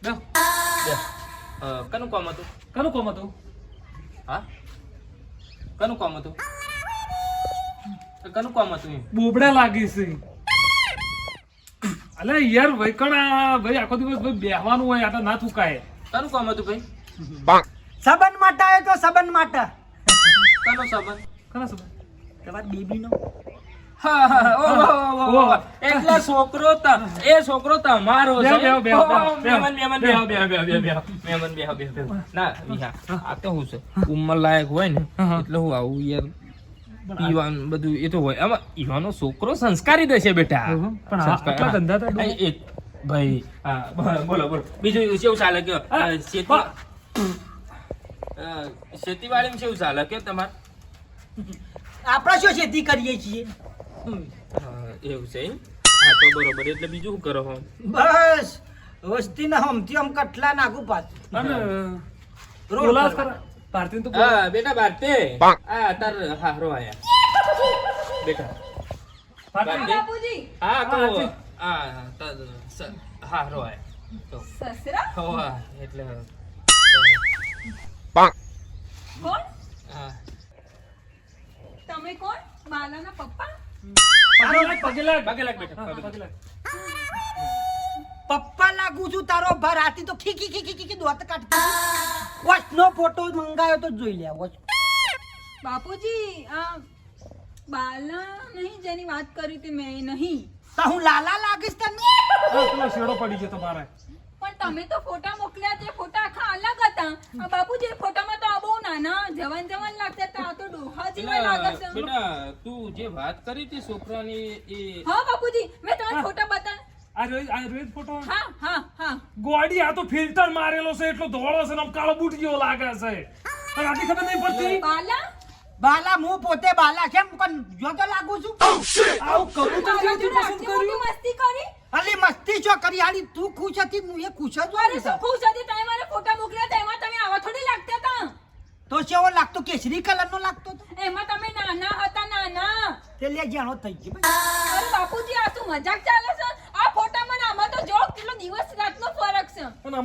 કનું કામ હતું? કનું કોમ હતું? હા કનું કામ હતું? કનું કામ હતું? બોબડા લાગી છે. અલે યાર વૈકણા ભાઈ આખો દિવસ ભાઈ બેહવાનું હોય આ તો ના થુકાય. કનું કામ હતું ભાઈ? સંબંધ માટે આવ્યો તો સંબંધ માટે. કનો સંબંધ? કના સબ તમારી બેબીનો. હા હા ઓહો એટલે છોકરો એ છોકરો તમારો છે. મહેમાન બેહો. ના વિહા આ તો હું છે ઉંમર લાયક હોય ને એટલે હું આવું યાર પીવાનું બધું એ તો હોય. આમાં ઈવાનો છોકરો સંસ્કારી દેશે બેટા. પણ આટલા ધંધા તો એક ભાઈ હા બોલો બીજું કેવું ચાલે કે ખેતીવાડીમાં કેવું ચાલે કે તમારે? આપણે શું ખેતી કરીએ છીએ? એવું છે એમ? હા તો બરોબર. એટલે બીજું શું કરો હો? બસ વસ્તી ના હમથી હમ કટલા નાખું પાછું. અને રોડ બોલાવ પર. કર ભારતી તો હા બેટા ભારતે તાર હારો આયા બેટા ભારતે બાપુજી હા તો હા, હારો આયા તો સસરા હોવા એટલે કોણ? હા તમે કોણ? બાલાના પપ્પા? પગે લાગ પગે લાગ બેટા પગે લાગ. પપ્પા લાગુ છું તારો ભર રાતી તો ખી ખી દોત કાઢતી. વોચ નો ફોટો મંગાયો તો જોઈ લે. વોચ બાપુજી આ બાલા નહીં જેની વાત કરી હતી મેં નહીં. તો હું લાલા લાગીશ તને. પેલો શેડો પડી ગયો તમારે. પણ તમે તો ફોટા મોકલ્યા તે ફોટા આખા અલગ હતા. આ બાપુજી એ ફોટામાં તો આ બહુ નાના જવાન લાગતા હતા. આ તો ડોહા જેવા લાગે છે. બેટા તું જે વાત કરી હતી છોકરાની એ હા બાપુજી મેં તમને ફોટા બતાવ્યા. આ રોહિત ફોટો હા ગોડી આ તો ફિલ્ટર મારેલો છે એટલો ધોળો છે ને આમ કાળો બૂટ જેવો લાગે છે. અને આટલી ખબર નહીં પડતી. બાલા બાલા હું પોતે બાલા કેમ પણ જો તો લાગુ છું. આવું કબૂતર જેવું જોડે પસંદ આટલી કર્યું. મોટી મસ્તી કરી. અલી મસ્તી છો કરી હાલી તું ખુશ હતી હું એ ખુશ જ અરે હોય શું ખુશ હતી તમે મને ફોટા મોકલ્યા હતા એમાં તમે આવા થોડી લાગતા હતા. તો કેવો લાગતો કેસરી કલર નો લાગતો તો એમાં તમે નાના હતા નાના. તે લે જાણો થઈ ગયો. અરે બાપુજી આ શું મજાક ચાલે છે? આ ફોટામાં ને આમાં તો જો કેટલો દિવસ રાતનો ફરક છે. પણ